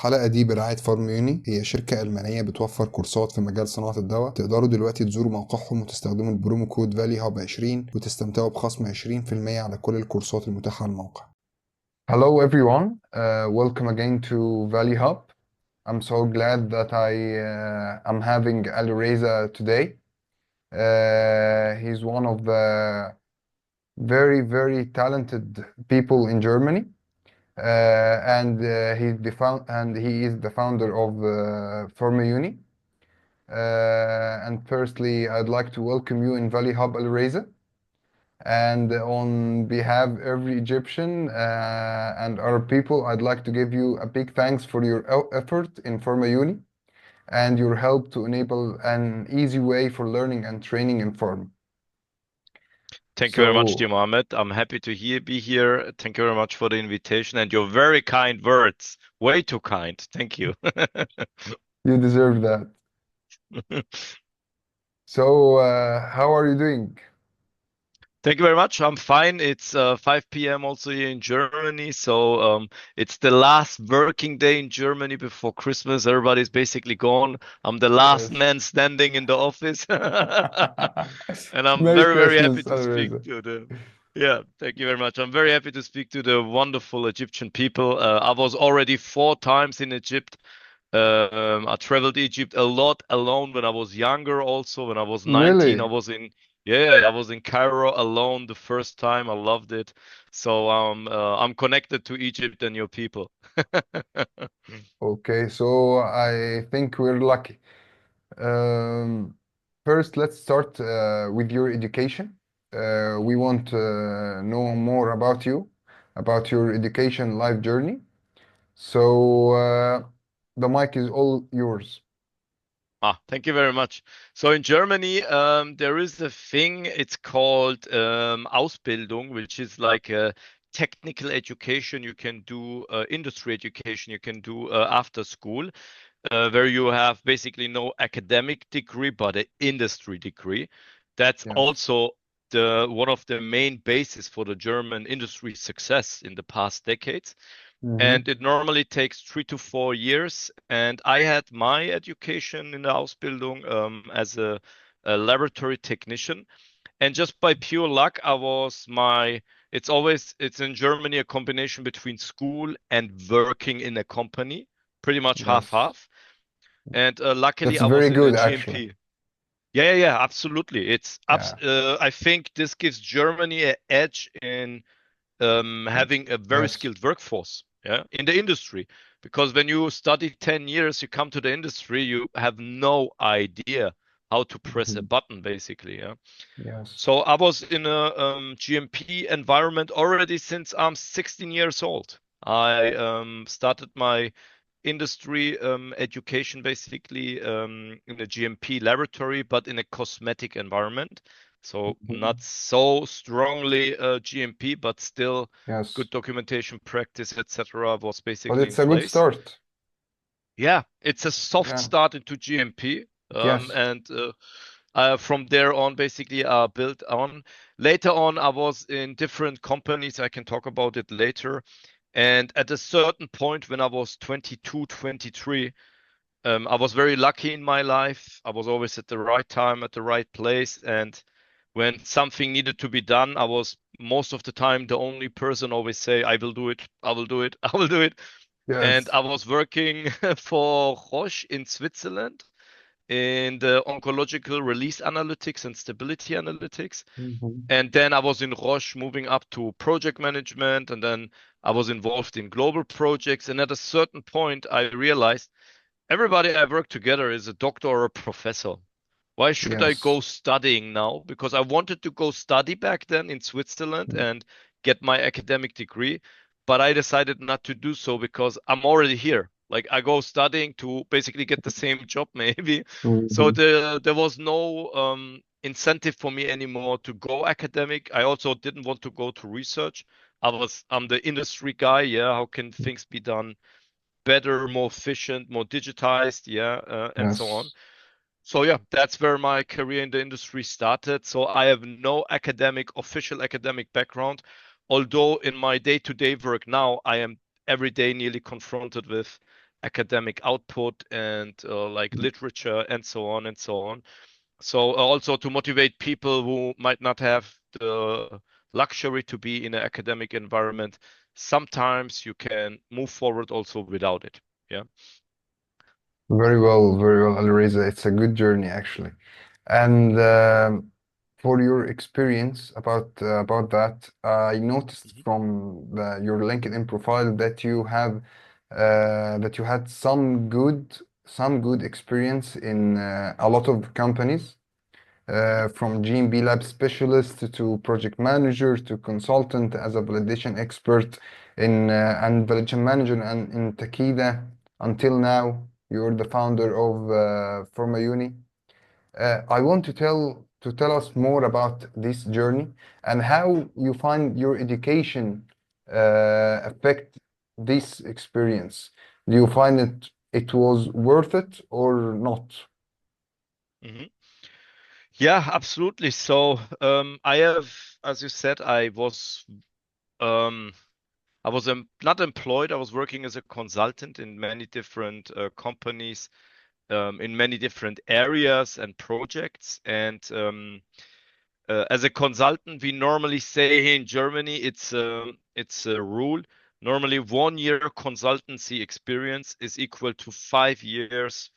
الحلقة دي برعاية فارميوني، هي شركة ألمانية بتوفر كورسات في مجال صناعة الدواء. تقدروا دلوقتي تزوروا موقعهم وتستخدموا البرومو كود فالي هاب 20 وتستمتعوا بخصم 20% على كل الكورسات المتاحة على الموقع. Hello everyone, welcome again to Valley Hub. I'm so glad that I'm having Alireza today. He's one of the very talented people in Germany. And he is the founder of Pharmuni. And firstly, I'd like to welcome you in Valley Hub Alireza. And on behalf of every Egyptian and Arab people, I'd like to give you a big thanks for your effort in Pharmuni and your help to enable an easy way for learning and training in Pharma. Thank you very much, dear Mohammed. I'm happy to be here. Thank you very much for the invitation and your very kind words. Way too kind. Thank you. You deserve that. So, how are you doing? Thank you very much. I'm fine. It's 5 p.m. also here in Germany. So it's the last working day in Germany before Christmas. Everybody's basically gone. I'm the last man standing in the office. And I'm Merry very Christmas, happy to speak Alireza. to thank you very much. I'm very happy to speak to the wonderful Egyptian people. I was already 4 times in Egypt. I traveled Egypt a lot alone when I was younger. Also, when I was 19, Really? I was in Cairo alone the first time. I loved it. So I'm connected to Egypt and your people. Okay, so I think we're lucky. First, let's start with your education. We want to know more about you, about your education life journey. So the mic is all yours. Thank you very much. So in Germany, there is a thing, it's called Ausbildung, which is like a technical education you can do, industry education you can do after school, where you have basically no academic degree, but an industry degree. That's Yes. also one of the main bases for the German industry success in the past decades. And it normally takes 3 to 4 years. And I had my education in the Ausbildung as a laboratory technician. And just by pure luck, it's in Germany a combination between school and working in a company, pretty much Yes. half. And luckily, That's I was very in a good, actually. GMP. Yeah, absolutely. I think this gives Germany an edge in having a very Yes. skilled workforce, in the industry. Because when you study 10 years, you come to the industry, you have no idea how to press a button, basically. Yes. So I was in a GMP environment already since I'm 16 years old. I started my industry education basically in a GMP laboratory, but in a cosmetic environment. So not so strongly GMP, but still Yes. good documentation practice, etc. was But basically it's in a good place. start. Yeah, it's a soft start into GMP. Yes. And from there on, basically, built on. Later on, I was in different companies. I can talk about it later. And at a certain point, when I was 22, 23, I was very lucky in my life. I was always at the right time, at the right place. And when something needed to be done, I was most of the time the only person always say, I will do it, I will do it, I will do it. And Yes. I was working for Roche in Switzerland in the oncological release analytics and stability analytics. And then I was in Roche moving up to project management. And then I was involved in global projects. And at a certain point, I realized everybody I work together is a doctor or a professor. Why should I Yes. go studying now? Because I wanted to go study back then in Switzerland and get my academic degree, but I decided not to do so because I'm already here. Like I go studying to basically get the same job maybe. So there was no incentive for me anymore to go academic. I also didn't want to go to research. I'm the industry guy. Yeah, how can things be done better, more efficient, more digitized? And so on. Yes. So yeah, that's where my career in the industry started. So I have no official academic background, although in my day-to-day work now, I am every day nearly confronted with academic output and like literature and so on and so on. So also to motivate people who might not have the luxury to be in an academic environment, sometimes you can move forward also without it. Yeah. Very well, Alireza. It's a good journey actually. And for your experience about that, I noticed Mhm. from your LinkedIn profile that that you had some good experience in a lot of companies, Mhm. from GMP lab specialist to project manager to consultant as a validation expert in and validation manager and in Takeda until now. You're the founder of Pharma. I want to tell us more about this journey and how you find your education affect this experience. Do you find it was worth it or not? Mhm. Yeah, absolutely. So I have, as you said, um, I was not employed. I was working as a consultant in many different companies, in many different areas and projects. And as a consultant, we normally say here in Germany, it's a rule. Normally, 1 year consultancy experience is equal to 5 years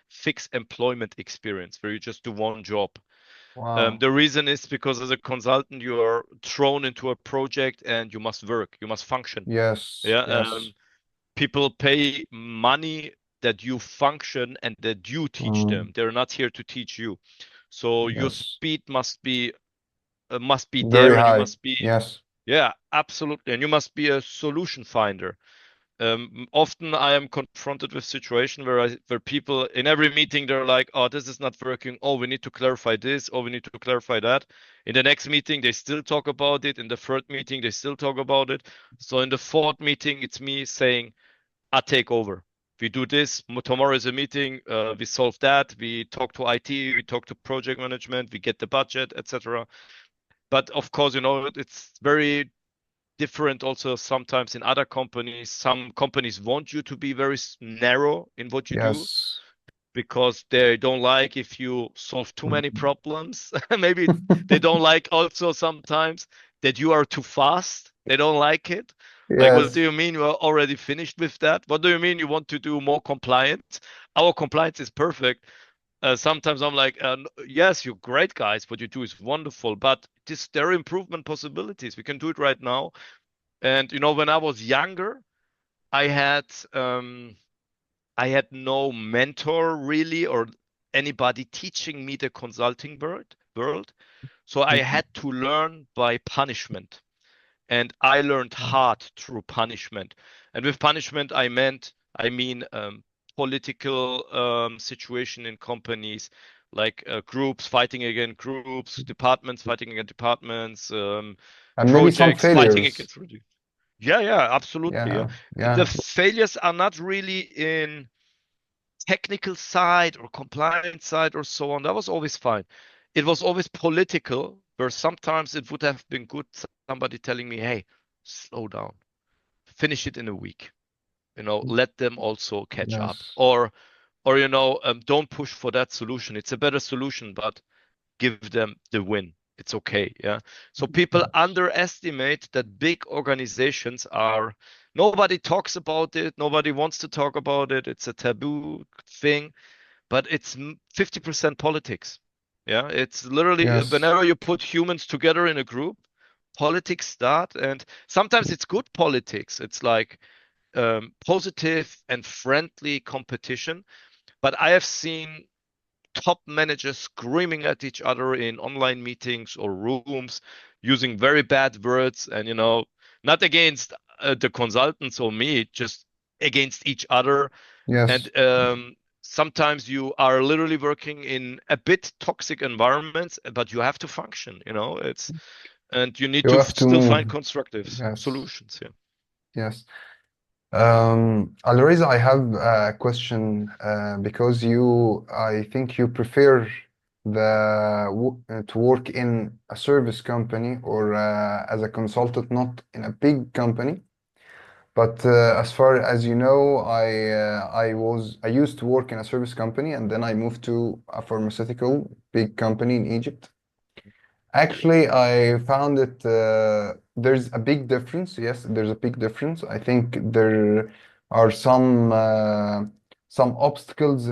fixed employment experience, where you just do one job. Wow. The reason is because as a consultant, you are thrown into a project and you must work, you must function. Yes, Yeah. yes. People pay money that you function and that you teach Mm, them. They're not here to teach you. So your yes. speed must be Very there, and you high. must be, Yes. yeah, absolutely, and you must be a solution finder. Often I am confronted with situation where people in every meeting they're like, "Oh, this is not working. Oh, we need to clarify this. Oh, we need to clarify that." In the next meeting, they still talk about it. In the third meeting, they still talk about it. So in the fourth meeting, it's me saying, "I take over. We do this. Tomorrow is a meeting. We solve that. We talk to IT. We talk to project management. We get the budget, etc." But of course, it's very different also sometimes in other companies. Some companies want you to be very narrow in what you do Yes. because they don't like if you solve too many Mm. problems. Maybe they don't like also sometimes that you are too fast. They don't like it. Like, what do Yes. you mean you are already finished with that? What do you mean you want to do more compliance? Our compliance is perfect. Sometimes I'm like, yes, you're great guys. What you do is wonderful, but there are improvement possibilities. We can do it right now. And when I was younger, I had um, I had no mentor really or anybody teaching me the consulting world. So I had to learn by punishment. And I learned hard through punishment. And with punishment, I mean, political situation in companies, like groups fighting against groups, departments fighting against departments, And maybe some projects fighting failures. against. Yeah, yeah, absolutely. Yeah. Yeah. The Yeah. failures are not really in technical side or compliance side or so on. That was always fine. It was always political, where sometimes it would have been good somebody telling me, "Hey, slow down. Finish it in a week. Let them also catch up." Yes. Or don't push for that solution. It's a better solution, but give them the win. It's okay. Yeah. So people Yes. underestimate that big organizations nobody talks about it. Nobody wants to talk about it. It's a taboo thing, but it's 50% politics. Yeah. It's literally Yes. whenever you put humans together in a group, politics start. And sometimes it's good politics. It's like positive and friendly competition. But I have seen top managers screaming at each other in online meetings or rooms using very bad words and not against the consultants or me, just against each other. Yes. And sometimes you are literally working in a bit toxic environments, but you have to function. And you need You to have to still move. find constructive Yes. solutions. Yeah. Yes. Alireza, I have a question because I think you prefer to work in a service company or as a consultant, not in a big company. But as far as you know, I used to work in a service company, and then I moved to a pharmaceutical big company in Egypt. Actually, I found it there's a big difference. Yes, there's a big difference. I think there are some obstacles,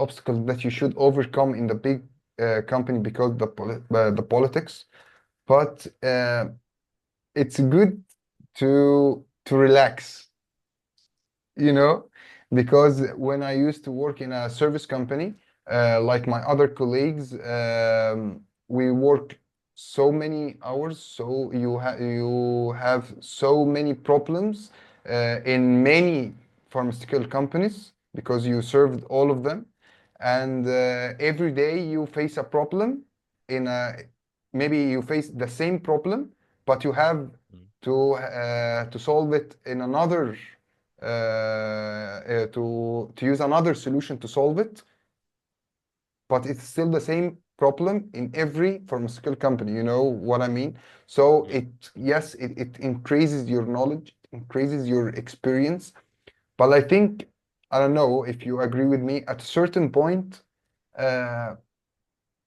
obstacles that you should overcome in the big company because the politics. But it's good to relax, you know, because when I used to work in a service company, like my other colleagues, we work so many hours, so you have so many problems in many pharmaceutical companies because you served all of them, and every day you face a problem in a maybe you face the same problem, but you have Mm. to solve it in another to use another solution to solve it, but it's still the same problem in every pharmaceutical company. You know what I mean? So Mm. it increases your knowledge, increases your experience. But I think, I don't know if you agree with me, at a certain point, uh,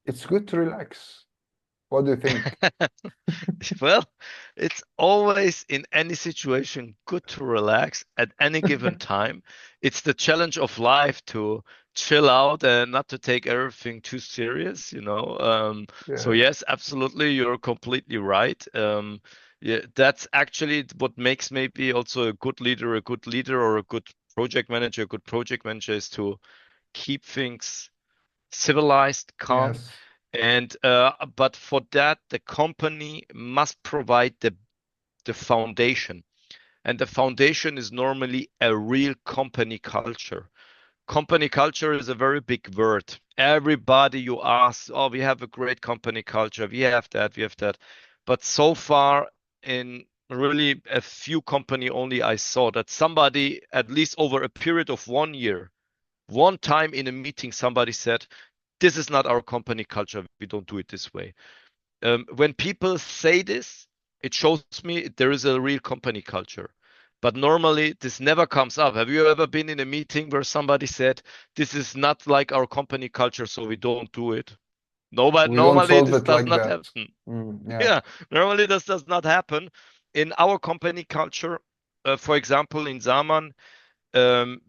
it's good to relax. What do you think? Well, it's always in any situation good to relax at any given time. It's the challenge of life to chill out and not to take everything too serious, you know. So Yes, yes, absolutely, you're completely right. Yeah, that's actually what makes maybe also a good leader or a good project manager, a good project manager is to keep things civilized, calm, yes, and but for that, the company must provide the foundation. And the foundation is normally a real company culture. Company culture is a very big word. Everybody you ask, oh, we have a great company culture. We have that, we have that. But so far, in really a few company only, I saw that somebody, at least over a period of 1 year, one time in a meeting, somebody said, this is not our company culture. We don't do it this way. When people say this, it shows me there is a real company culture. But normally, this never comes up. Have you ever been in a meeting where somebody said, this is not like our company culture, so we don't do it? No, but we don't normally solve this it does like not that. happen. Yeah, Yeah, normally this does not happen. In our company culture, for example, in Zaman, um,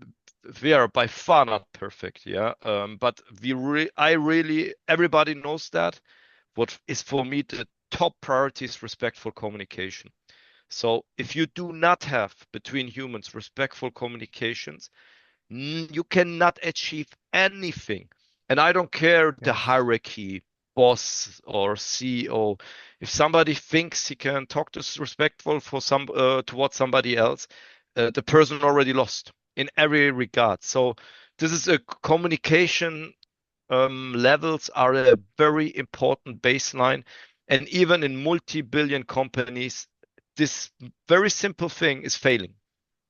we are by far not perfect, yeah. But I really, everybody knows that. What is for me the top priority is respectful communication. So if you do not have between humans respectful communications, you cannot achieve anything. And I don't care the yes, hierarchy, boss or CEO. If somebody thinks he can talk disrespectful for towards somebody else, the person already lost in every regard. So this is a communication levels are a very important baseline. And even in multi-billion companies, this very simple thing is failing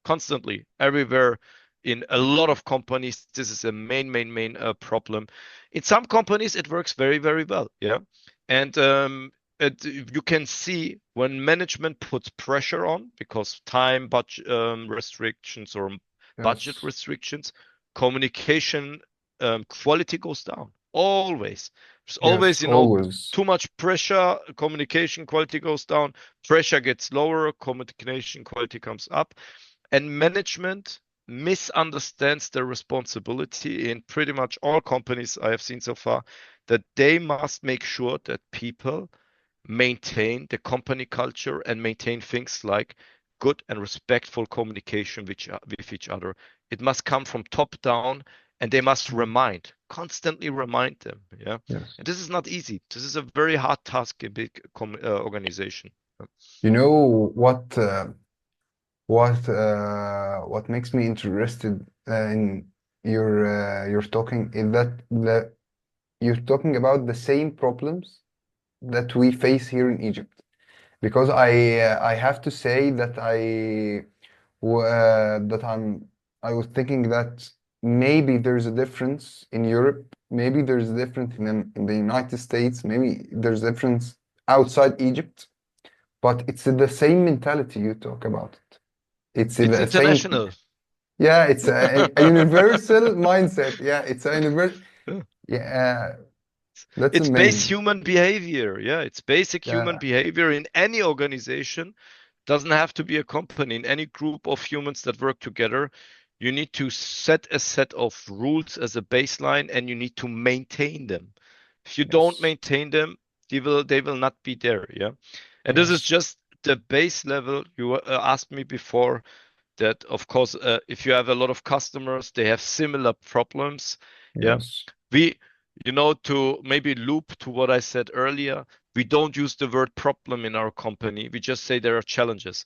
constantly everywhere. In a lot of companies, this is a main problem. In some companies, it works very, very well. Yeah. And you can see when management puts pressure on because time budget restrictions or budget yes, restrictions, communication quality goes down. Always. There's always, yes, always. too much pressure, communication quality goes down, pressure gets lower, communication quality comes up, and management misunderstands their responsibility in pretty much all companies I have seen so far, that they must make sure that people maintain the company culture and maintain things like good and respectful communication with each other. It must come from top down, and they must Mm, constantly remind them. Yeah. yes. And this is not easy. This is a very hard task in big organization. You know what makes me interested in your talking is that you're talking about the same problems that we face here in Egypt. Because I have to say that I was thinking that maybe there's a difference in Europe, maybe there's a difference in the United States, maybe there's a difference outside Egypt. but it's the same mentality you talk about it. It's It's the same. international. Yeah, it's a universal mindset. Yeah, it's a universal. Yeah, that's It's base amazing. human behavior. Yeah, it's basic human Yeah, behavior in any organization. Doesn't have to be a company. In any group of humans that work together, you need to set a set of rules as a baseline and you need to maintain them. If you don't yes, maintain them, they will not be there. Yeah. And this is yes, just the base level. You asked me before that, of course, if you have a lot of customers, they have similar problems. Yeah. yes. We, to maybe loop to what I said earlier, we don't use the word problem in our company. We just say there are challenges.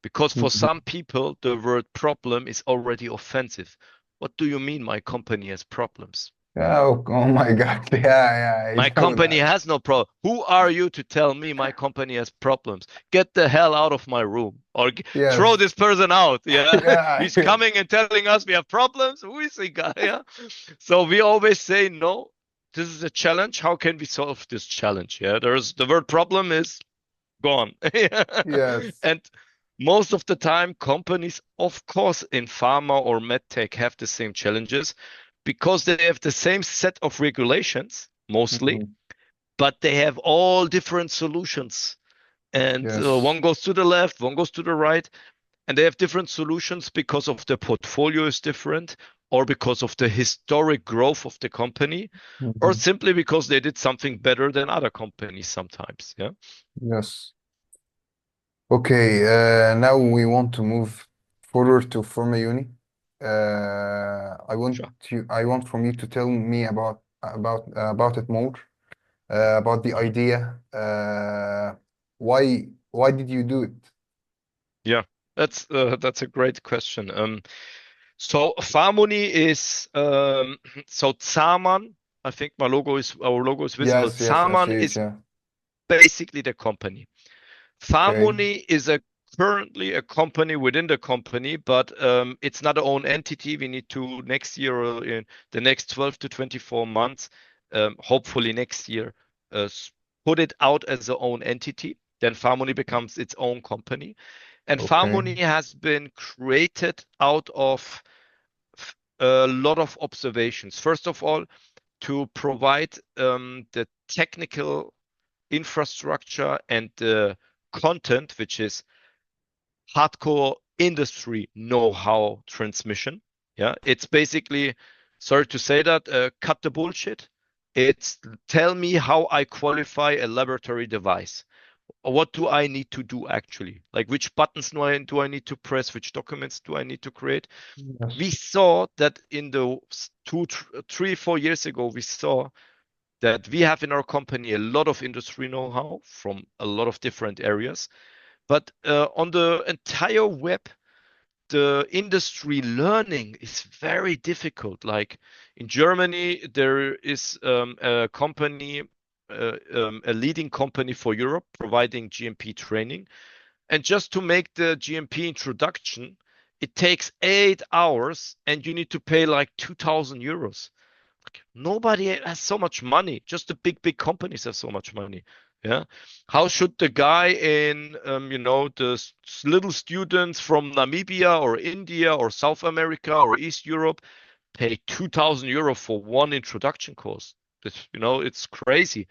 Because for some Mhm. people, the word problem is already offensive. What do you mean my company has problems? Oh, oh my God. Yeah, yeah, I My know company that. has no problem. Who are you to tell me my company has problems? Get the hell out of my room or throw Yes. this person out. Yeah. Yeah. He's coming and telling us we have problems. Who is the guy? Yeah. So we always say, no, this is a challenge. How can we solve this challenge? Yeah. There's the word problem is gone. Yes. And most of the time, companies, of course, in pharma or medtech have the same challenges because they have the same set of regulations, mostly, Mhm. but they have all different solutions. And Yes. one goes to the left, one goes to the right, and they have different solutions because of the portfolio is different, or because of the historic growth of the company, or Mhm. simply because they did something better than other companies sometimes. Yeah. Yes. Okay, now we want to move forward to Forma Uni. Sure. I want from you to tell me about it more, about the Mhm. idea. Why did you do it? Yeah, that's a great question. So Pharmuni is so Zaman. I think our logo is visible. Yes, yes, I see Zaman it. is Yeah. basically the company. Okay. Pharmuni is a currently a company within the company, but it's not our own entity. We need to next year or in the next 12 to 24 months, hopefully next year, put it out as a own entity. Then Pharmuni becomes its own company. And Okay. Pharmony has been created out of a lot of observations. First of all, to provide the technical infrastructure and the content, which is hardcore industry know-how transmission. Yeah, it's basically, sorry to say that, cut the bullshit. It's tell me how I qualify a laboratory device. What do I need to do actually? Like which buttons do I need to press? Which documents do I need to create? We Yes. saw that in the 3, 4 years ago, we saw that we have in our company a lot of industry know-how from a lot of different areas. But on the entire web, the industry learning is very difficult. Like in Germany, there is a company, a leading company for Europe providing GMP training. And just to make the GMP introduction, it takes 8 hours and you need to pay like 2,000 euros. Nobody has so much money. Just the big companies have so much money. Yeah. How should the guy in, the little students from Namibia or India or South America or East Europe pay 2,000 euro for one introduction course? It's crazy.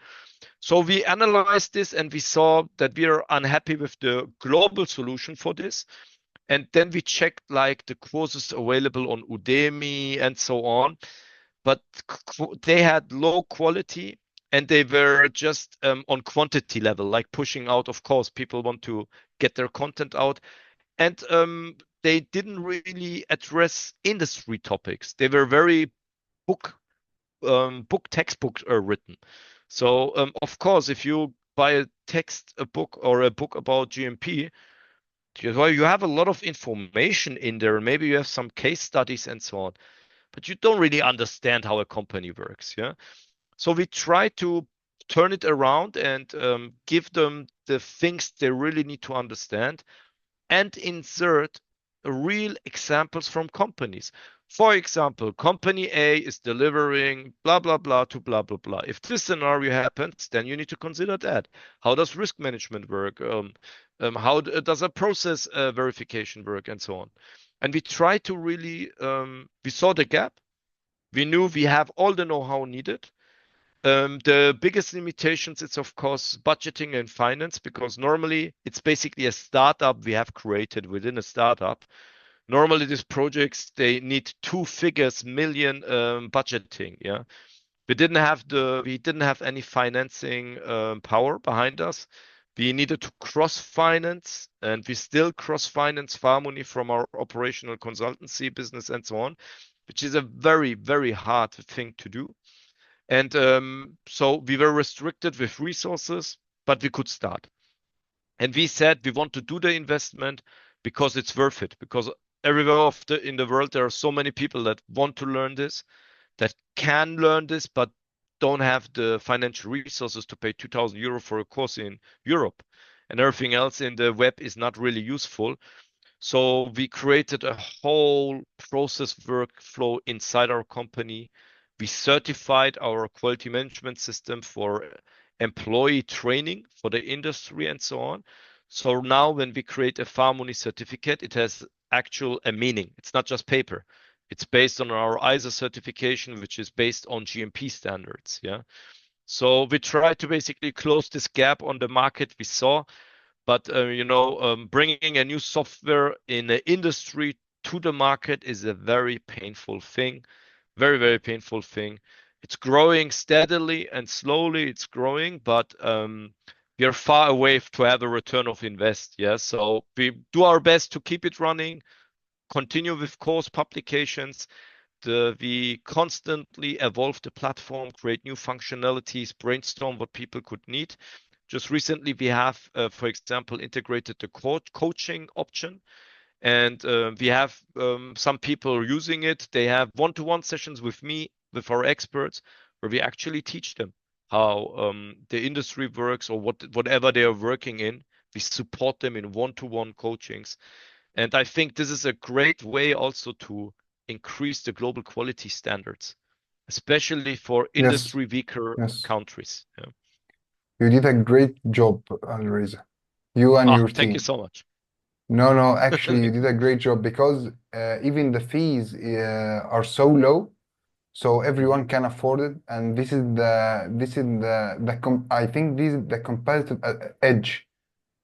So we analyzed this and we saw that we are unhappy with the global solution for this. And then we checked like the courses available on Udemy and so on, but they had low quality and they were just on quantity level, like pushing out. Of course, people want to get their content out, and they didn't really address industry topics. They were very book book textbooks are written. So of course, if you buy a book or a book about GMP, well, you have a lot of information in there. Maybe you have some case studies and so on, but you don't really understand how a company works. Yeah. So we try to turn it around and give them the things they really need to understand and insert real examples from companies. For example, company A is delivering blah, blah, blah to blah, blah, blah. If this scenario happens, then you need to consider that. How does risk management work? How does a process verification work, and so on? And we try to really, we saw the gap. We knew we have all the know-how needed. The biggest limitations is, of course, budgeting and finance, because normally it's basically a startup we have created within a startup. Normally, these projects, they need two figures million budgeting. Yeah, we didn't have any financing power behind us. We needed to cross finance, and we still cross finance Pharmuni from our operational consultancy business and so on, which is a very, very hard thing to do. And so we were restricted with resources, but we could start. And we said we want to do the investment because it's worth it. Because everywhere in the world, there are so many people that want to learn this, that can learn this, but don't have the financial resources to pay 2,000 euro for a course in Europe. And everything else in the web is not really useful. So we created a whole process workflow inside our company. We certified our quality management system for employee training for the industry and so on. So now when we create a Pharmuni certificate, it has actual a meaning. It's not just paper. It's based on our ISO certification, which is based on GMP standards. Yeah. So we try to basically close this gap on the market we saw. But bringing a new software in the industry to the market is a very painful thing, very, very painful thing. It's growing steadily and slowly. It's growing, but we are far away to have a return of invest. Yeah, so we do our best to keep it running, continue with course publications. We constantly evolve the platform, create new functionalities, brainstorm what people could need. Just recently, we have, for example, integrated the coaching option, and we have some people using it. They have one-to-one sessions with me, with our experts, where we actually teach them how the industry works, or whatever they are working in. We support them in one-to-one coachings. And I think this is a great way also to increase the global quality standards, especially for Yes, industry weaker yes. countries. Yeah. You did a great job, Alireza. You and Ah, your thank you team. so much. No, no, actually, you did a great job because even the fees are so low, so Mhm, everyone can afford it, and I think this is the competitive edge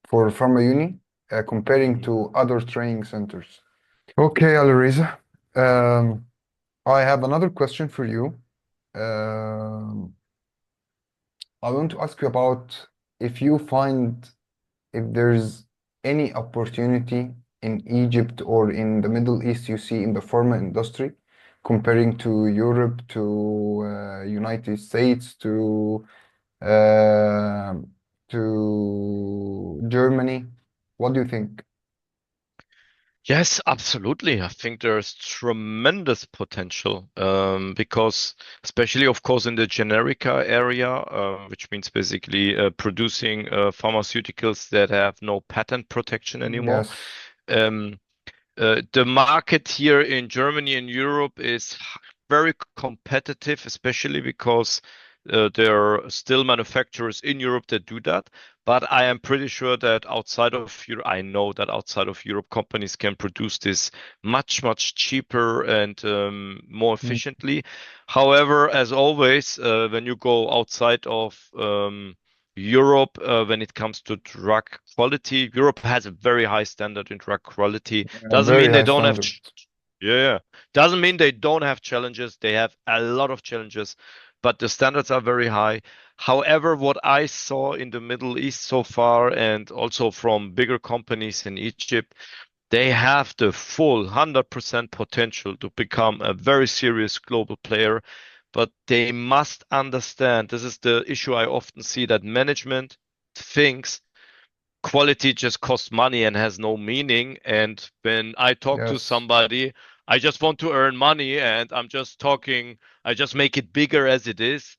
for Pharma Uni comparing mhm. to other training centers. Okay, Alireza. Um, I have another question for you. Um, I want to ask you about if you find if there's any opportunity in Egypt or in the Middle East you see in the pharma industry comparing to Europe, to United States, uh, to Germany. What do you think? Yes, absolutely. I think there's tremendous potential because, especially, of course, in the generica area, which means basically producing pharmaceuticals that have no patent protection anymore. Yes, Um, the market here in Germany and Europe is very competitive, especially because there are still manufacturers in Europe that do that. But I am pretty sure that outside of Europe, I know that outside of Europe, companies can produce this much, much cheaper and more mm, efficiently. However, as always, when you go outside of Europe, when it comes to drug quality, Europe has a very high standard in drug quality. a Doesn't very mean they high don't have, standard. yeah, yeah. Doesn't mean they don't have challenges. They have a lot of challenges, but the standards are very high. However, what I saw in the Middle East so far, and also from bigger companies in Egypt, they have the full 100% potential to become a very serious global player. But they must understand, this is the issue I often see, that management thinks quality just costs money and has no meaning. And when I talk to Yes, somebody, I just want to earn money and I'm just talking, I just make it bigger as it is.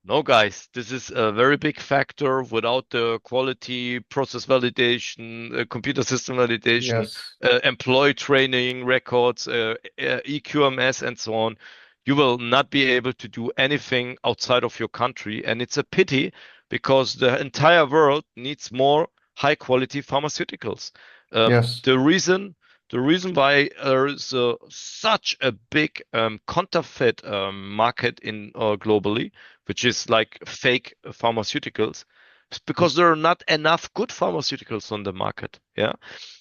No, guys, this is a very big factor. Without the quality, process validation, computer system validation, Yes. employee training records, EQMS, and so on, you will not be able to do anything outside of your country. And it's a pity because the entire world needs more high quality pharmaceuticals. Um, Yes. the reason the reason why there is such a big counterfeit market in globally, which is like fake pharmaceuticals, is because there are not enough good pharmaceuticals on the market. Yeah. Yeah.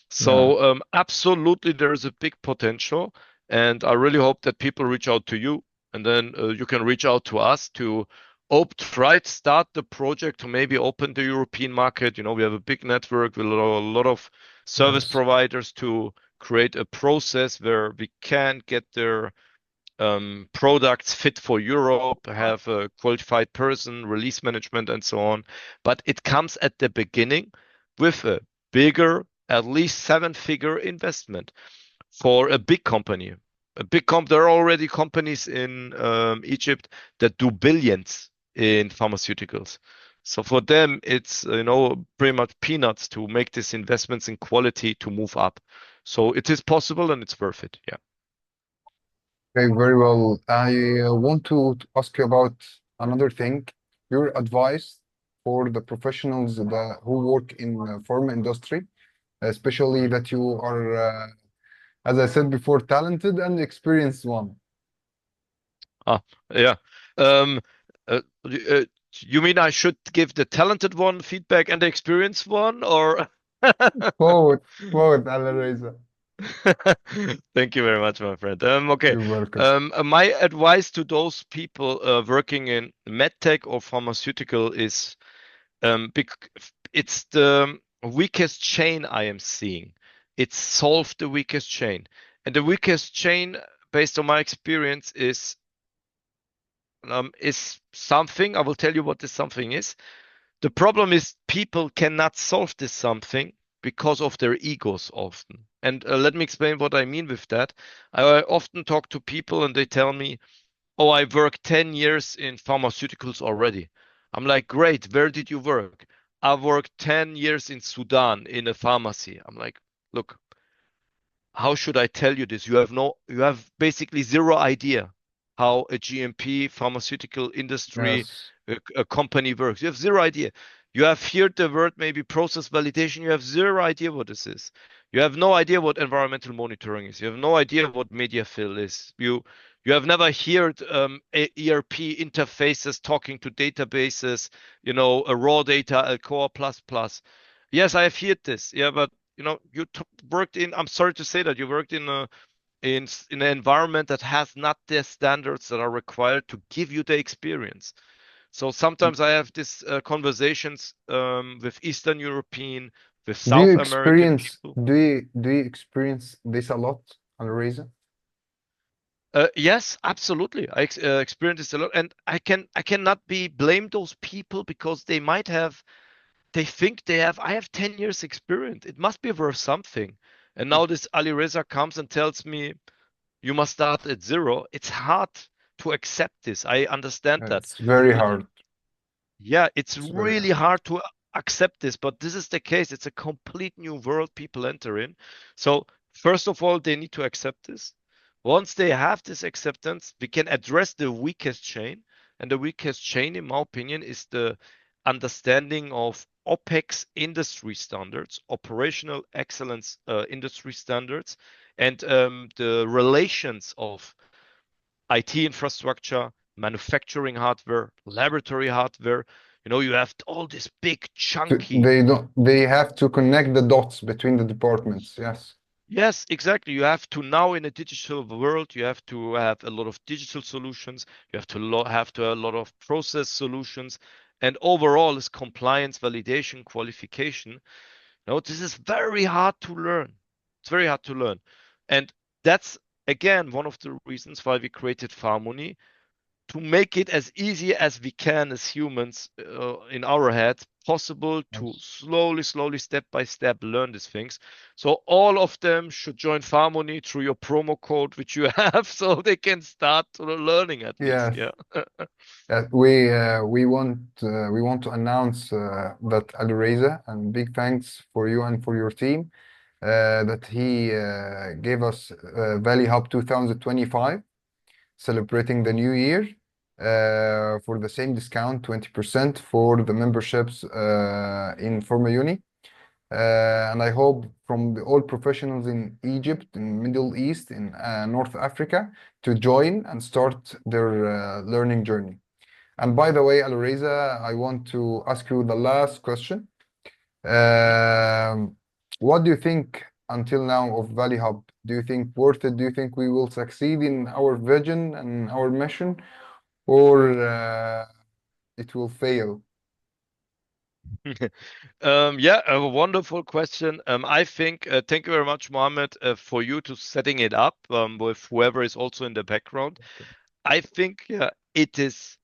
So absolutely, there is a big potential, and I really hope that people reach out to you, and then you can reach out to us to try to start the project to maybe open the European market. You know, we have a big network with a lot of service Yes. providers to create a process where we can get their products fit for Europe, have a qualified person, release management, and so on. But it comes at the beginning with a bigger, at least seven-figure investment for a big company. There are already companies in Egypt that do billions in pharmaceuticals. So for them, it's pretty much peanuts to make these investments in quality to move up. So it is possible and it's worth it. Yeah. Okay, very well. I want to ask you about another thing. Your advice for the professionals who work in pharma industry, especially that you are, as I said before, talented and experienced one. Ah, yeah. Um, you mean I should give the talented one feedback and the experienced one, or? Quote, quote, Alireza. Thank you very much, my friend. Okay. You're welcome. My advice to those people working in medtech or pharmaceutical is it's the weakest chain I am seeing. It's solve the weakest chain. And the weakest chain, based on my experience, is something. I will tell you what this something is. The problem is people cannot solve this something because of their egos often. And let me explain what I mean with that. I often talk to people and they tell me, "Oh, I worked 10 years in pharmaceuticals already." I'm like, "Great, where did you work?" "I worked 10 years in Sudan in a pharmacy." I'm like, "Look, how should I tell you this? You have basically zero idea how a GMP pharmaceutical industry, Yes. a company works. You have zero idea. You have heard the word maybe process validation. You have zero idea what this is. You have no idea what environmental monitoring is. You have no idea what media fill is. You have never heard ERP interfaces talking to databases, a raw data, a core plus plus. Yes, I have heard this. Yeah, but worked in, I'm sorry to say that you worked in an environment that has not the standards that are required to give you the experience. So sometimes I have these conversations with Eastern European, with South American people. Do you experience this a lot, Alireza? Yes, absolutely. I experienced this a lot, and I cannot be blame those people because they think I have 10 years experience. It must be worth something. And now this Alireza comes and tells me you must start at zero. It's hard to accept this. I understand that. It's very But hard. yeah, it's It's very really hard. hard to accept this, but this is the case. It's a complete new world people enter in. So, first of all, they need to accept this. Once they have this acceptance, we can address the weakest chain. And the weakest chain, in my opinion, is the understanding of OPEX industry standards, operational excellence industry standards, and the relations of IT infrastructure, manufacturing hardware, laboratory hardware. You have all this big chunky. They have to connect the dots between the departments. Yes. Yes, exactly. You have to now in a digital world, you have to have a lot of digital solutions. You have to have to have a lot of process solutions, and overall is compliance, validation, qualification. This is very hard to learn. It's very hard to learn, and that's again one of the reasons why we created Pharmuni. to make it as easy as we can as humans in our heads possible to Yes. slowly, step by step learn these things. So all of them should join Pharmuni through your promo code which you have, so they can start learning at least. Yes. Yeah. We want to announce that Alireza, and big thanks for you and for your team, that he gave us Valley Hub 2025, celebrating the new year, for the same discount, 20% for the memberships in Pharma. And I hope from all professionals in Egypt, in Middle East, in North Africa, to join and start their learning journey. And by the way, Alireza, I want to ask you the last question. What do you think until now of Valley Hub? Do you think worth it? Do you think we will succeed in our vision and our mission, or it will fail? Yeah, a wonderful question. I think, thank you very much, Mohammed, for you to setting it up with whoever is also in the background. I think it is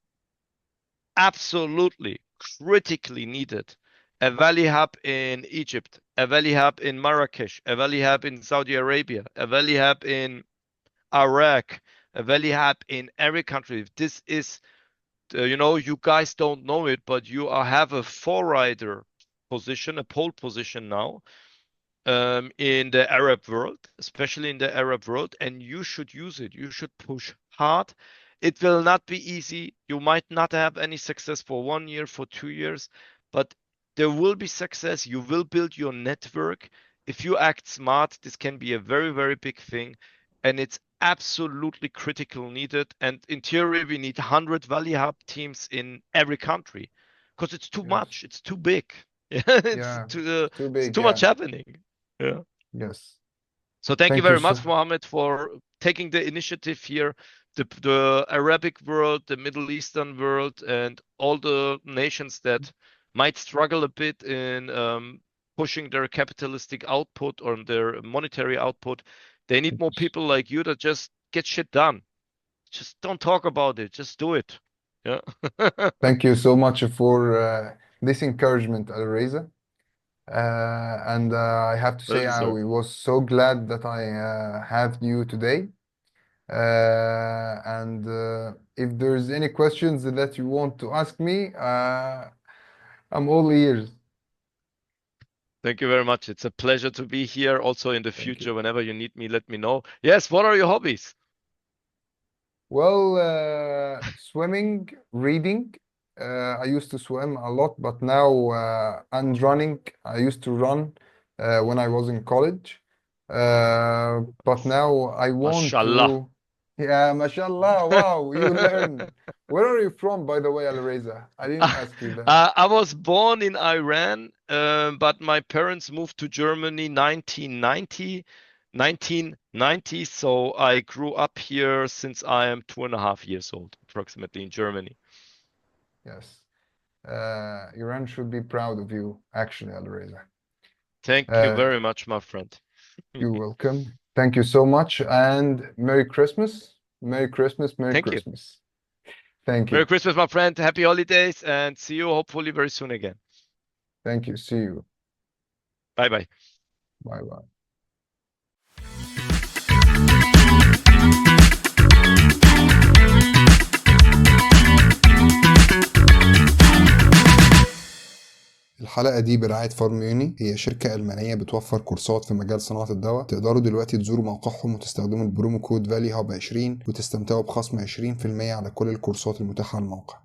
absolutely critically needed. A Valley Hub in Egypt, a Valley Hub in Marrakesh, a Valley Hub in Saudi Arabia, a Valley Hub in Iraq, a Valley Hub in every country. This is, you guys don't know it, but you have a forerider position, a pole position now in the Arab world, especially in the Arab world, and you should use it. You should push hard. It will not be easy. You might not have any success for 1 year, for 2 years, but there will be success. You will build your network. If you act smart, this can be a very, very big thing, and it's absolutely critical needed. And in theory, we need 100 Valley Hub teams in every country because it's too Yes. much. It's too big. Yeah, Yeah, it's too it's big. too much Yeah. happening. Yeah. Yes. So thank you Thank you very so. much, Mohammed, for taking the initiative here. The Arabic world, the Middle Eastern world, and all the nations that might struggle a bit in pushing their capitalistic output or their monetary output, they need more people like you that just get shit done. Just don't talk about it. Just do it. Yeah. Thank you so much for this encouragement, Alireza. And I have to say, Well I deserved. was so glad that I have you today. And if there's any questions that you want to ask me, I'm all ears. Thank you very much. It's a pleasure to be here. Also in the Thank you. future, whenever you need me, let me know. Yes, what are your hobbies? Well, swimming, reading. I used to swim a lot, but now and running. I used to run when I was in college. But now I want Mashallah. to. Yeah, mashallah. Wow, you learn. Where are you from, by the way, Alireza? I didn't ask you that. I was born in Iran, but my parents moved to Germany 1990. So I grew up here since I am 2.5 years old, approximately in Germany. Yes. Iran should be proud of you, actually, Alireza. Thank you Uh, very much, my friend. You're welcome. Thank you so much, and Merry Christmas. Merry Christmas. Merry Thank you. Christmas. Thank Merry you. Christmas, my friend. Happy holidays, and see you hopefully very soon again. Thank you. See you. Bye bye. Bye bye. الحلقة دي برعاية فارميوني، هي شركة ألمانية بتوفر كورسات في مجال صناعة الدواء. تقدروا دلوقتي تزوروا موقعهم وتستخدموا البرومو كود فالي هاب 20 وتستمتعوا بخصم 20% على كل الكورسات المتاحة على الموقع.